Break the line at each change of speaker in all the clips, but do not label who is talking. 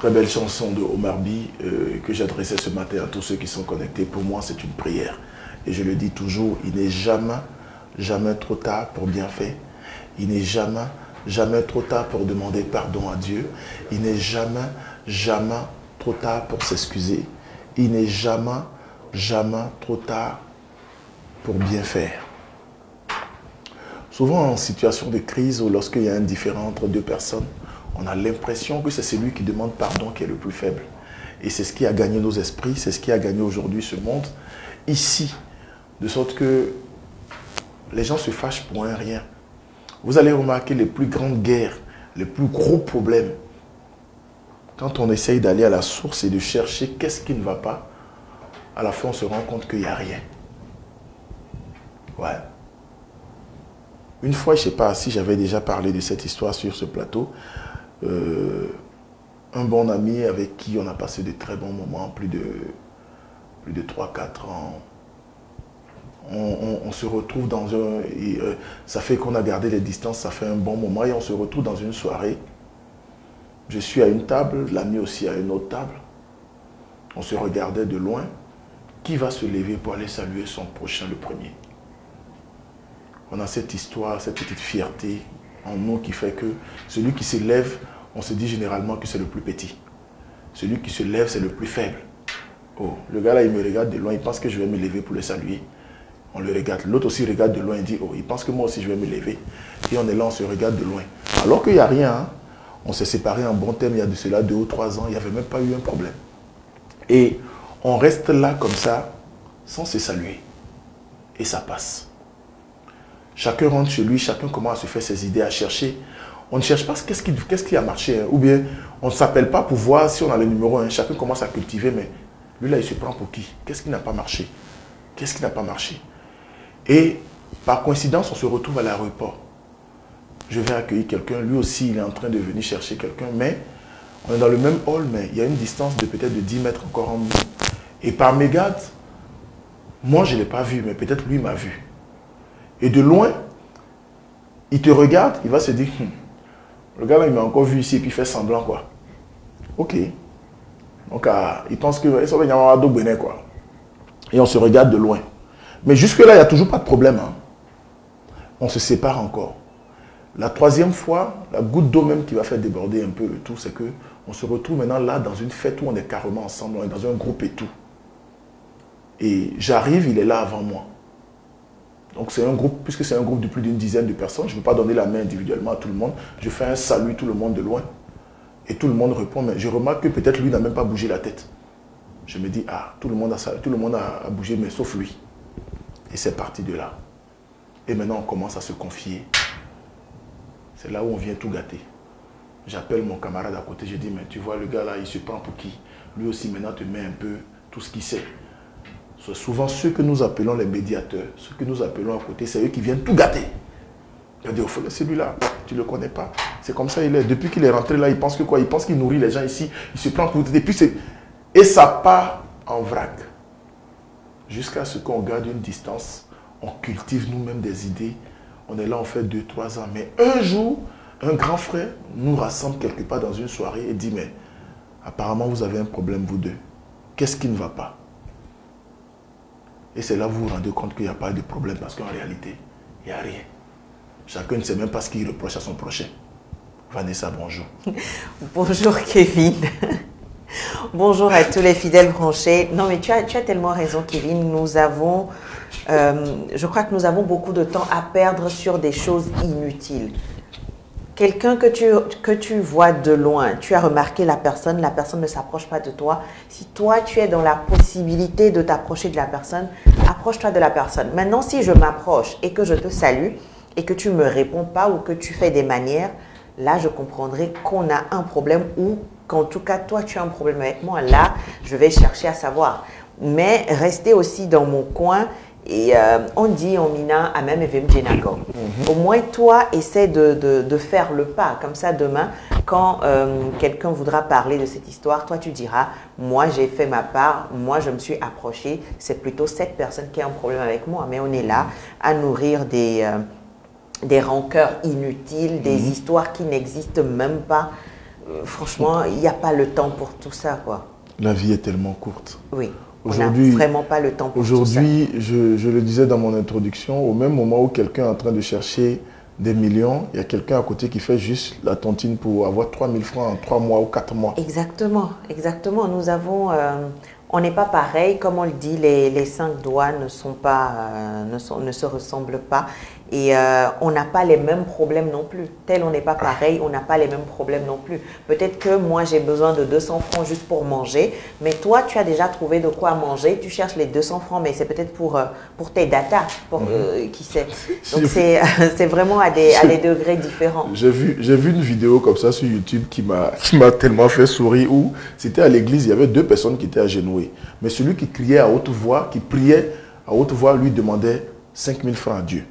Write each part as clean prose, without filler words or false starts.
Très belle chanson de Omar By que j'adressais ce matin à tous ceux qui sont connectés. Pour moi, c'est une prière. Et je le dis toujours, il n'est jamais trop tard pour bien faire. Il n'est jamais trop tard pour demander pardon à Dieu. Il n'est jamais trop tard pour s'excuser. Il n'est jamais trop tard pour bien faire. Souvent en situation de crise ou lorsqu'il y a un différend entre deux personnes, on a l'impression que c'est celui qui demande pardon qui est le plus faible. Et c'est ce qui a gagné nos esprits, c'est ce qui a gagné aujourd'hui ce monde, ici. De sorte que les gens se fâchent pour un rien. Vous allez remarquer les plus grandes guerres, les plus gros problèmes. Quand on essaye d'aller à la source et de chercher qu'est-ce qui ne va pas, à la fin on se rend compte qu'il n'y a rien. Ouais. Une fois, je ne sais pas si j'avais déjà parlé de cette histoire sur ce plateau, un bon ami avec qui on a passé de très bons moments, plus de 3-4 ans. On se retrouve dans un... ça fait qu'on a gardé les distances, ça fait un bon moment et on se retrouve dans une soirée. Je suis à une table, l'ami aussi à une autre table. On se regardait de loin. Qui va se lever pour aller saluer son prochain le premier? On a cette histoire, cette petite fierté en nous qui fait que celui qui se lève, on se dit généralement que c'est le plus petit. Celui qui se lève, c'est le plus faible. Oh, le gars là, il me regarde de loin, il pense que je vais me lever pour le saluer. On le regarde. L'autre aussi regarde de loin et dit, oh, il pense que moi aussi je vais me lever. Et on est là, on se regarde de loin. Alors qu'il n'y a rien, hein. On s'est séparés en bon terme il y a de cela 2 ou 3 ans, il n'y avait même pas eu un problème. Et on reste là comme ça, sans se saluer. Et ça passe. Chacun rentre chez lui, chacun commence à se faire ses idées, à chercher. On ne cherche pas qu'est-ce qui a marché, hein. Ou bien on ne s'appelle pas pour voir si on a le numéro 1. Chacun commence à cultiver, mais lui là, il se prend pour qui? Qu'est-ce qui n'a pas marché? Qu'est-ce qui n'a pas marché? Et par coïncidence, on se retrouve à l'aéroport. Je vais accueillir quelqu'un, lui aussi, il est en train de venir chercher quelqu'un, mais on est dans le même hall, mais il y a une distance de peut-être de 10 mètres encore en nous. Et par mégarde, moi, je ne l'ai pas vu, mais peut-être lui m'a vu. Et de loin, il te regarde, il va se dire, le gars là, il m'a encore vu ici, et puis il fait semblant, quoi. Ok. Donc, il pense que ça va y avoir d'autres bénins, quoi. Et on se regarde de loin. Mais jusque-là, il n'y a toujours pas de problème, hein. On se sépare encore. La troisième fois, la goutte d'eau même qui va faire déborder un peu le tout, c'est qu'on se retrouve maintenant là dans une fête où on est carrément ensemble, on est dans un groupe et tout. Et j'arrive, il est là avant moi. Donc c'est un groupe, puisque c'est un groupe de plus d'une dizaine de personnes, je ne peux pas donner la main individuellement à tout le monde. Je fais un salut, tout le monde de loin. Et tout le monde répond, mais je remarque que peut-être lui n'a même pas bougé la tête. Je me dis, ah, tout le monde a bougé, mais sauf lui. Et c'est parti de là. Et maintenant, on commence à se confier. C'est là où on vient tout gâter. J'appelle mon camarade à côté, je dis, mais tu vois, le gars là, il se prend pour qui? Lui aussi, maintenant, te met un peu tout ce qu'il sait. C'est souvent ceux que nous appelons les médiateurs, ceux que nous appelons à côté, c'est eux qui viennent tout gâter. Il dit, oh, celui-là, tu ne le connais pas. C'est comme ça, il est. Depuis qu'il est rentré là, il pense que quoi? Il pense qu'il nourrit les gens ici. Il se prend pour... Et ça part en vrac. Jusqu'à ce qu'on garde une distance, on cultive nous-mêmes des idées. On est là, on fait 2-3 ans. Mais un jour, un grand frère nous rassemble quelque part dans une soirée et dit, mais apparemment, vous avez un problème, vous deux. Qu'est-ce qui ne va pas? Et c'est là que vous vous rendez compte qu'il n'y a pas de problème parce qu'en réalité, il n'y a rien. Chacun ne sait même pas ce qu'il reproche à son prochain. Vanessa, bonjour.
Bonjour Kevin. Bonjour à tous les fidèles branchés. Non mais tu as tellement raison Kevin. Nous avons, je crois que nous avons beaucoup de temps à perdre sur des choses inutiles. Quelqu'un que tu vois de loin, tu as remarqué la personne ne s'approche pas de toi. Si toi, tu es dans la possibilité de t'approcher de la personne, approche-toi de la personne. Maintenant, si je m'approche et que je te salue et que tu ne me réponds pas ou que tu fais des manières, là, je comprendrai qu'on a un problème ou qu'en tout cas, toi, tu as un problème avec moi. Là, je vais chercher à savoir. Mais rester aussi dans mon coin. Et on dit en mina à même Au moins, toi, essaie de faire le pas. Comme ça, demain, quand quelqu'un voudra parler de cette histoire, toi, tu diras, moi, j'ai fait ma part, moi, je me suis approché. C'est plutôt cette personne qui a un problème avec moi. Mais on est là à nourrir des rancœurs inutiles, des histoires qui n'existent même pas. franchement, il n'y a pas le temps pour tout ça, quoi.
La vie est tellement courte.
Oui, on n'a
Aujourd'hui,
vraiment pas le temps pour tout ça.
Aujourd'hui, je le disais dans mon introduction, au même moment où quelqu'un est en train de chercher des millions, il y a quelqu'un à côté qui fait juste la tontine pour avoir 3000 francs en 3 mois ou 4 mois.
Exactement, exactement. Nous avons, on n'est pas pareil, comme on le dit, les 5 doigts ne se ressemblent pas. Et on n'a pas les mêmes problèmes non plus. Tel on n'est pas pareil, on n'a pas les mêmes problèmes non plus. Peut-être que moi j'ai besoin de 200 francs juste pour manger, mais toi tu as déjà trouvé de quoi manger, tu cherches les 200 francs, mais c'est peut-être pour tes data, qui sait. Donc c'est vraiment à des degrés différents.
J'ai vu une vidéo comme ça sur YouTube qui m'a tellement fait sourire, où c'était à l'église, il y avait 2 personnes qui étaient agenouillées. Mais celui qui criait à haute voix, qui priait à haute voix, lui demandait 5000 francs à Dieu.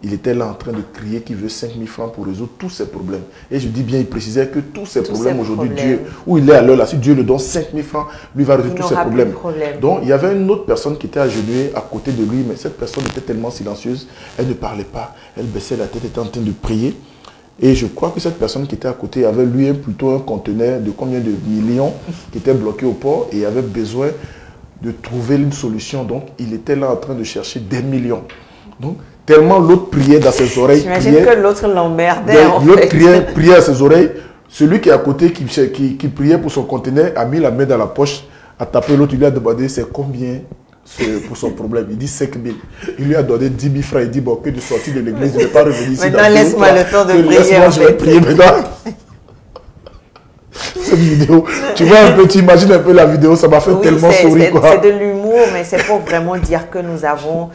Il était là en train de crier qu'il veut 5000 francs pour résoudre tous ses problèmes. Et je dis bien, il précisait que tous ses problèmes aujourd'hui, Dieu, où il est à l'heure là, si Dieu lui donne 5000 francs, lui va résoudre tous ses problèmes. Donc il y avait une autre personne qui était agenouillée à côté de lui, mais cette personne était tellement silencieuse, elle ne parlait pas, elle baissait la tête, était en train de prier. Et je crois que cette personne qui était à côté avait lui plutôt un conteneur de combien de millions qui était bloqué au port et avait besoin de trouver une solution. Donc il était là en train de chercher des millions. Donc tellement l'autre priait dans ses oreilles.
J'imagine que l'autre l'emmerdait.
L'autre priait à ses oreilles. Celui qui est à côté, qui priait pour son conteneur, a mis la main dans la poche, a tapé l'autre, il lui a demandé c'est combien pour son problème. Il dit 5000. Il lui a donné 10 000 francs. Il dit bon, que de sortir de l'église, il ne vais pas revenir ici.
Maintenant, laisse-moi le temps de prier.
Laisse-moi, je vais prier maintenant. Cette vidéo, tu vois un peu, tu imagines un peu la vidéo, ça m'a fait tellement sourire.
C'est de l'humour, mais c'est pour vraiment dire que nous avons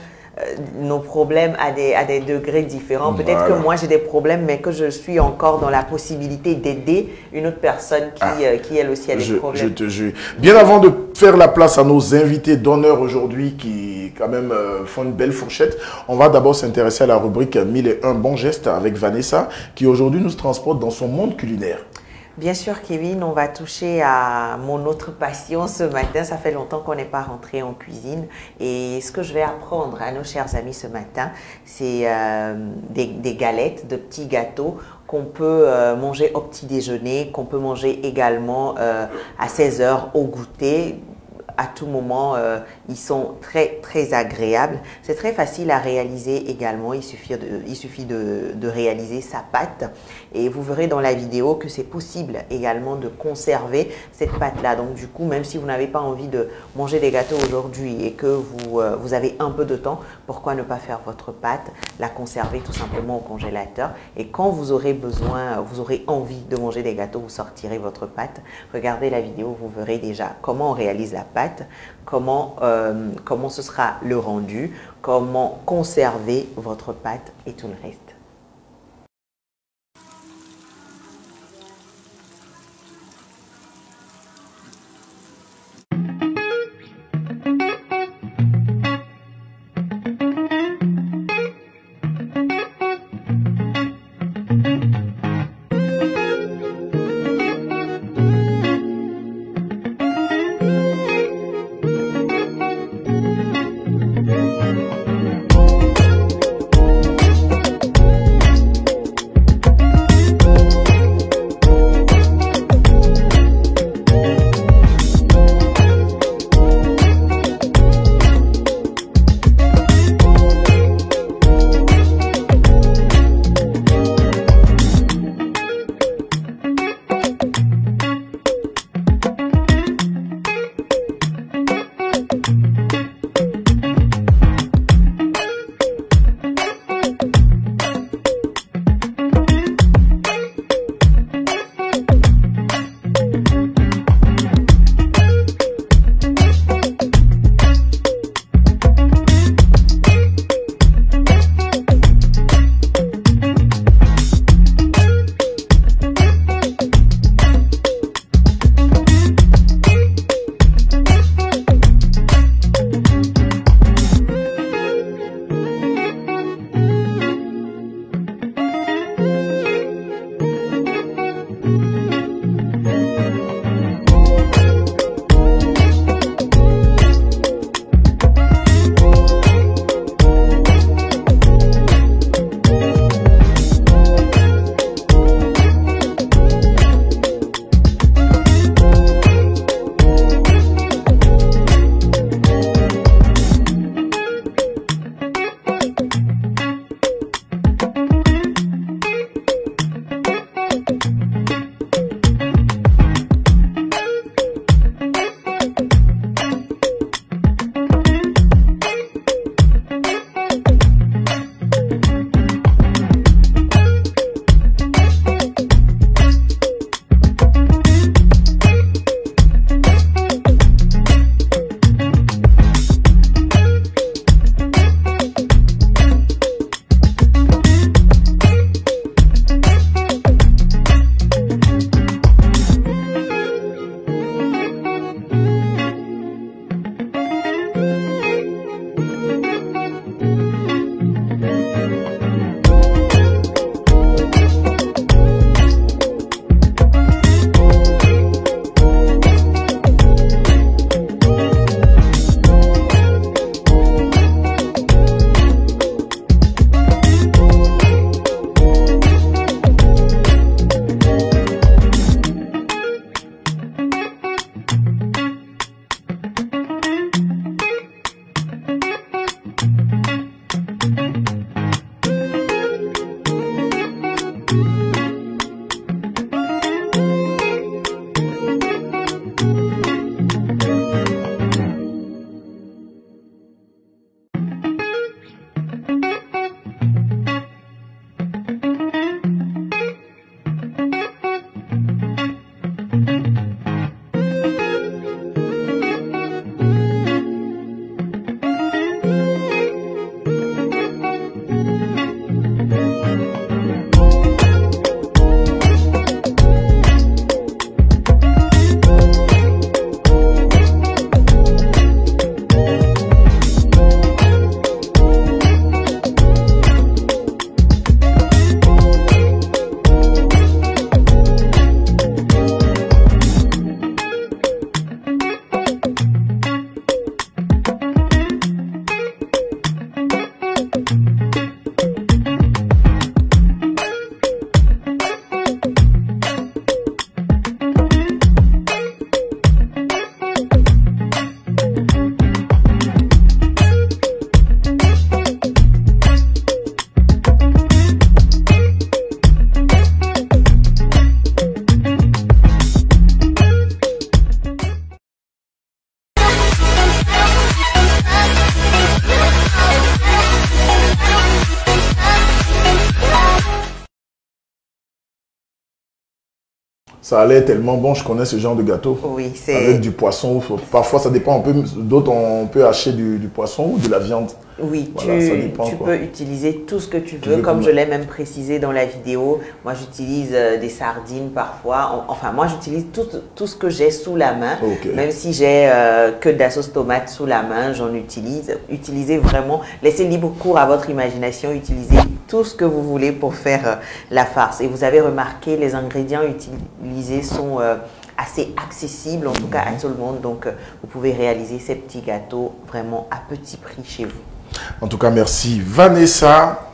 nos problèmes à des degrés différents. Peut-être que moi j'ai des problèmes, mais que je suis encore dans la possibilité d'aider une autre personne qui elle aussi a des problèmes.
Je te jure. Bien avant de faire la place à nos invités d'honneur aujourd'hui qui quand même font une belle fourchette, on va d'abord s'intéresser à la rubrique 1001 bons gestes avec Vanessa qui aujourd'hui nous transporte dans son monde culinaire.
Bien sûr, Kevin, on va toucher à mon autre passion ce matin. Ça fait longtemps qu'on n'est pas rentré en cuisine. Et ce que je vais apprendre à nos chers amis ce matin, c'est des galettes, de petits gâteaux qu'on peut manger au petit déjeuner, qu'on peut manger également à 16 h au goûter. À tout moment, ils sont très agréables. C'est très facile à réaliser également. Il suffit de réaliser sa pâte. Et vous verrez dans la vidéo que c'est possible également de conserver cette pâte-là. Donc du coup, même si vous n'avez pas envie de manger des gâteaux aujourd'hui et que vous avez un peu de temps, pourquoi ne pas faire votre pâte, la conserver tout simplement au congélateur. Et quand vous aurez besoin, vous aurez envie de manger des gâteaux, vous sortirez votre pâte. Regardez la vidéo, vous verrez déjà comment on réalise la pâte, comment ce sera le rendu, comment conserver votre pâte et tout le reste.
Ça allait tellement bon, je connais ce genre de gâteau.
Oui, c'est...
Avec du poisson, parfois ça dépend un peu, d'autres on peut acheter du poisson ou de la viande.
Oui,
voilà, ça dépend,
tu peux utiliser tout ce que tu veux,
veux
comme je l'ai même précisé dans la vidéo. Moi, j'utilise des sardines parfois. Enfin, moi, j'utilise tout ce que j'ai sous la main.
Okay.
Même si j'ai que de la sauce tomate sous la main, j'en utilise. Utilisez vraiment, laissez libre cours à votre imagination. Utilisez tout ce que vous voulez pour faire la farce. Et vous avez remarqué, les ingrédients utilisés sont assez accessibles, en tout cas à tout le monde. Donc, vous pouvez réaliser ces petits gâteaux vraiment à petit prix chez vous.
En tout cas, merci Vanessa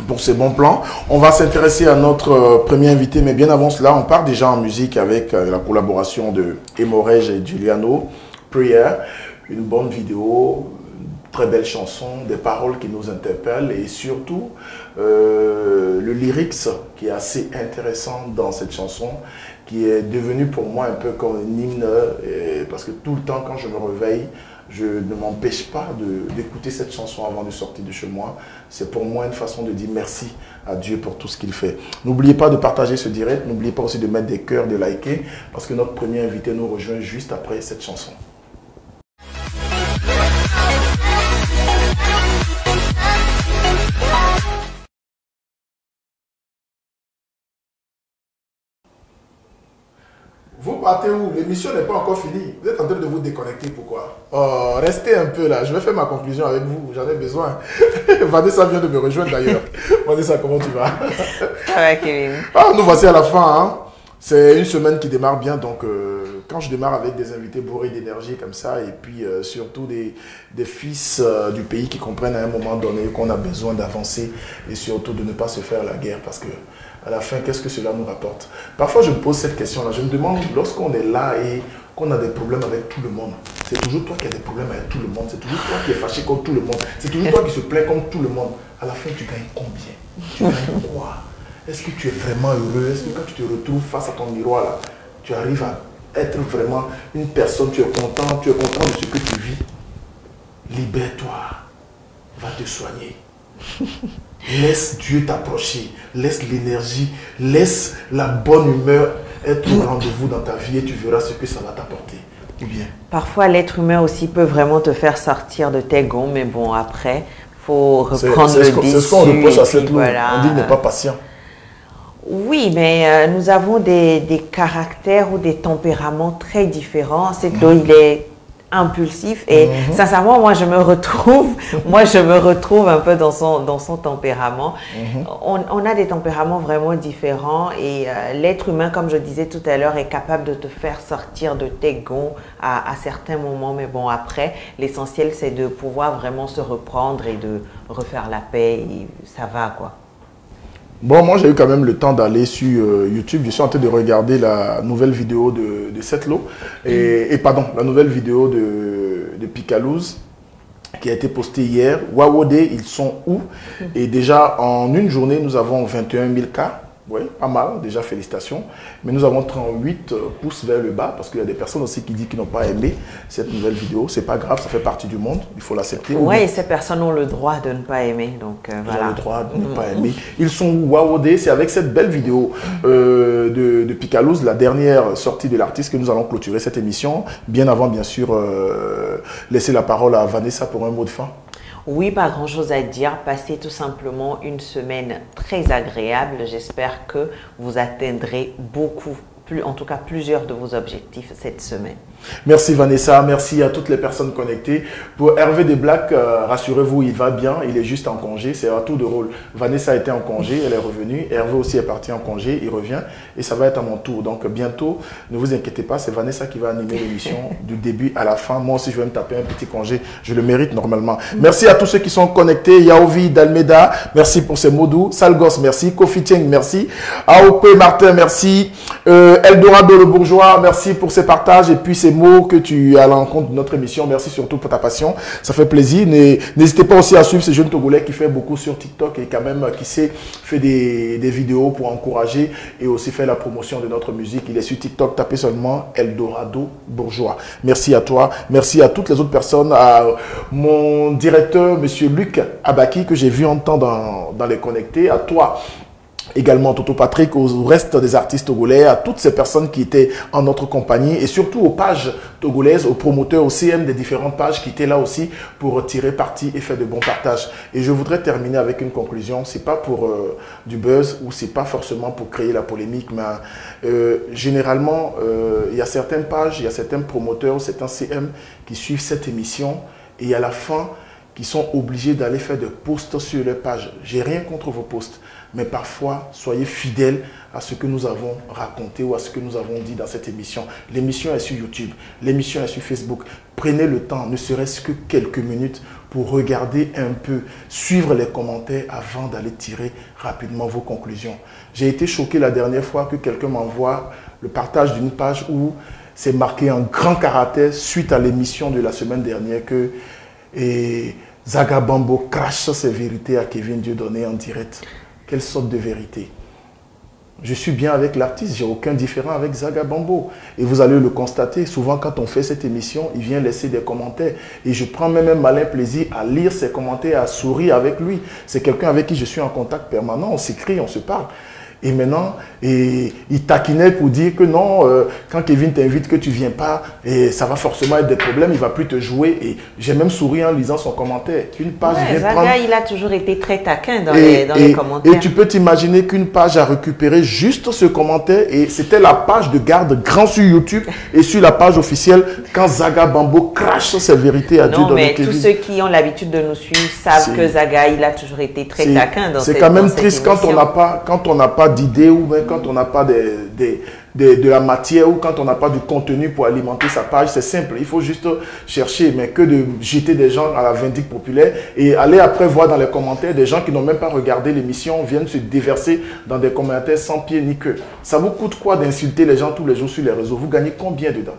pour ces bons plans. On va s'intéresser à notre premier invité, mais bien avant cela, on part déjà en musique avec la collaboration de Hémorrhage et Giuliano, Prayer, une bonne vidéo, une très belle chanson, des paroles qui nous interpellent et surtout le lyrics qui est assez intéressant dans cette chanson, qui est devenu pour moi un peu comme un hymne, parce que tout le temps quand je me réveille, je ne m'empêche pas d'écouter cette chanson avant de sortir de chez moi. C'est pour moi une façon de dire merci à Dieu pour tout ce qu'il fait. N'oubliez pas de partager ce direct. N'oubliez pas aussi de mettre des cœurs, de liker, parce que notre premier invité nous rejoint juste après cette chanson. Vous partez où? L'émission n'est pas encore finie. Vous êtes en train de vous déconnecter. Pourquoi? Oh, restez un peu là. Je vais faire ma conclusion avec vous. J'en ai besoin. Vanessa vient de me rejoindre d'ailleurs. Vanessa, comment tu vas?
Ça va, Kevin.
Ah, nous voici à la fin. Hein. C'est une semaine qui démarre bien. Donc, quand je démarre avec des invités bourrés d'énergie comme ça, et puis surtout des fils du pays qui comprennent à un moment donné qu'on a besoin d'avancer et surtout de ne pas se faire la guerre, parce que à la fin, qu'est-ce que cela nous rapporte? Parfois, je me pose cette question-là. Je me demande, lorsqu'on est là et qu'on a des problèmes avec tout le monde, c'est toujours toi qui as des problèmes avec tout le monde. C'est toujours toi qui es fâché comme tout le monde. C'est toujours toi qui se plaint comme tout le monde. À la fin, tu gagnes combien? Tu gagnes quoi? Est-ce que tu es vraiment heureux? Est-ce que quand tu te retrouves face à ton miroir, là, tu arrives à être vraiment une personne, tu es content de ce que tu vis? Libère-toi. Va te soigner. Laisse Dieu t'approcher, laisse l'énergie, laisse la bonne humeur être au rendez-vous dans ta vie et tu verras ce que ça va t'apporter. Ou bien?
Parfois, l'être humain aussi peut vraiment te faire sortir de tes gonds, mais bon, après, il faut reprendre le dessus.
C'est ce qu'on reproche à cette loup.
Voilà.
On dit qu'il n'est pas patient.
Oui, mais nous avons des caractères ou des tempéraments très différents. Cette loup, il est impulsif et sincèrement moi je me retrouve un peu dans son tempérament. On a des tempéraments vraiment différents et l'être humain, comme je disais tout à l'heure, est capable de te faire sortir de tes gonds à certains moments, mais bon, après l'essentiel c'est de pouvoir vraiment se reprendre et de refaire la paix et ça va quoi.
Bon, moi j'ai eu quand même le temps d'aller sur YouTube. Je suis en train de regarder la nouvelle vidéo de Setlo et pardon, la nouvelle vidéo de Picalouz qui a été postée hier. Wawode, ils sont où? Et déjà en une journée, nous avons 21 000 cas. Oui, pas mal, déjà félicitations. Mais nous avons 38 pouces vers le bas parce qu'il y a des personnes aussi qui disent qu'ils n'ont pas aimé cette nouvelle vidéo. C'est pas grave, ça fait partie du monde, il faut l'accepter.
Oui, et ces personnes ont le droit de ne pas aimer. Donc, voilà.
Ils ont le droit de ne pas aimer. Ils sont Wawode, c'est avec cette belle vidéo de Picalouz, la dernière sortie de l'artiste, que nous allons clôturer cette émission. Bien avant, bien sûr, laisser la parole à Vanessa pour un mot de fin.
Oui, pas grand-chose à dire. Passez tout simplement une semaine très agréable. J'espère que vous atteindrez en tout cas plusieurs de vos objectifs cette semaine.
Merci Vanessa, merci à toutes les personnes connectées. Pour Hervé Desblacs, rassurez-vous, il va bien, il est juste en congé, c'est à tout de rôle. Vanessa était en congé, elle est revenue, Hervé aussi est parti en congé, il revient et ça va être à mon tour. Donc bientôt, ne vous inquiétez pas, c'est Vanessa qui va animer l'émission du début à la fin. Moi aussi, je vais me taper un petit congé, je le mérite normalement. Merci à tous ceux qui sont connectés, Yaovi Dalmeda, merci pour ces mots doux, Salgos, merci, Kofi Tieng, merci, AOP Martin, merci, Eldorado le Bourgeois, merci pour ces partages et puis ces mots que tu as à l'encontre de notre émission. Merci surtout pour ta passion. Ça fait plaisir. N'hésitez pas aussi à suivre ce jeune Togolais qui fait beaucoup sur TikTok et quand même qui sait faire des vidéos pour encourager et aussi faire la promotion de notre musique. Il est sur TikTok. Tapez seulement Eldorado Bourgeois. Merci à toi. Merci à toutes les autres personnes. À mon directeur, monsieur Luc Abaki, que j'ai vu en temps dans les connectés. À toi, également Toto Patrick, au reste des artistes togolais, à toutes ces personnes qui étaient en notre compagnie et surtout aux pages togolaises, aux promoteurs, aux CM des différentes pages qui étaient là aussi pour tirer parti et faire de bons partages. Et je voudrais terminer avec une conclusion. C'est pas pour du buzz ou c'est pas forcément pour créer la polémique, mais généralement, il y a certaines pages, il y a certains promoteurs, certains CM qui suivent cette émission et à la fin, qui sont obligés d'aller faire des posts sur leur page. J'ai rien contre vos posts, mais parfois, soyez fidèles à ce que nous avons raconté ou à ce que nous avons dit dans cette émission. L'émission est sur YouTube, l'émission est sur Facebook. Prenez le temps, ne serait-ce que quelques minutes, pour regarder un peu, suivre les commentaires avant d'aller tirer rapidement vos conclusions. J'ai été choqué la dernière fois que quelqu'un m'envoie le partage d'une page où c'est marqué en grand caractère suite à l'émission de la semaine dernière que Zaga Bambo crache ses vérités à Kevin Dieudonné en direct. Quelle sorte de vérité? Je suis bien avec l'artiste, j'ai aucun différent avec Zaga Bambo. Et vous allez le constater, souvent quand on fait cette émission, il vient laisser des commentaires. Et je prends même un malin plaisir à lire ses commentaires, à sourire avec lui. C'est quelqu'un avec qui je suis en contact permanent, on s'écrit, on se parle. Et maintenant, il taquinait pour dire que non, quand Kevin t'invite, que tu ne viens pas, et ça va forcément être des problèmes, il ne va plus te jouer. Et j'ai même souri en lisant son commentaire. Une page vient
Zaga,
prendre...
il a toujours été très taquin dans les commentaires.
Et tu peux t'imaginer qu'une page a récupéré juste ce commentaire et c'était la page de garde grand sur YouTube et sur la page officielle quand Zaga Bambo crache ses vérités à Dieu dans
mais
Kevin.
tous ceux qui ont l'habitude de nous suivre savent que Zaga, il a toujours été très taquin dans cette émission.
C'est quand même triste quand on n'a pas d'idée ou même quand on n'a pas de la matière ou quand on n'a pas du contenu pour alimenter sa page. C'est simple, il faut juste chercher, mais que de jeter des gens à la vindicte populaire et aller après voir dans les commentaires des gens qui n'ont même pas regardé l'émission viennent se déverser dans des commentaires sans pied ni queue. Ça vous coûte quoi d'insulter les gens tous les jours sur les réseaux? Vous gagnez combien dedans?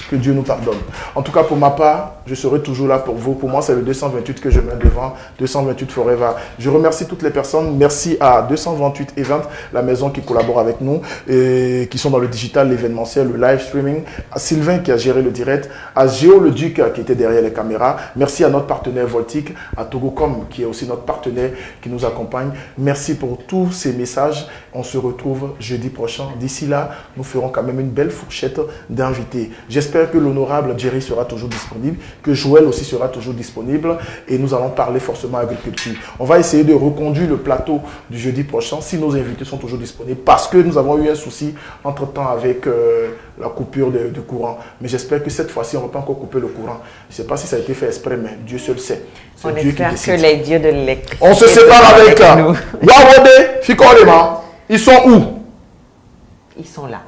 Que Dieu nous pardonne. En tout cas, pour ma part, je serai toujours là pour vous. Pour moi, c'est le 228 que je mets devant. 228 Forever. Je remercie toutes les personnes. Merci à 228 Event, la maison qui collabore avec nous, et qui sont dans le digital, l'événementiel, le live streaming. À Sylvain qui a géré le direct. À Géo le Duc qui était derrière les caméras. Merci à notre partenaire Voltic. À Togocom qui est aussi notre partenaire qui nous accompagne. Merci pour tous ces messages. On se retrouve jeudi prochain. D'ici là, nous ferons quand même une belle fourchette d'invités. J'espère que l'honorable Jerry sera toujours disponible, que Joël aussi sera toujours disponible et nous allons parler forcément agriculture. On va essayer de reconduire le plateau du jeudi prochain si nos invités sont toujours disponibles parce que nous avons eu un souci entre-temps avec la coupure de courant. Mais j'espère que cette fois-ci, on ne va pas encore couper le courant. Je ne sais pas si ça a été fait exprès, mais Dieu seul sait.
On espère que les dieux de l'électricité...
On se sépare avec nous. Yawade, Fikolema, ils sont où?
Ils sont là.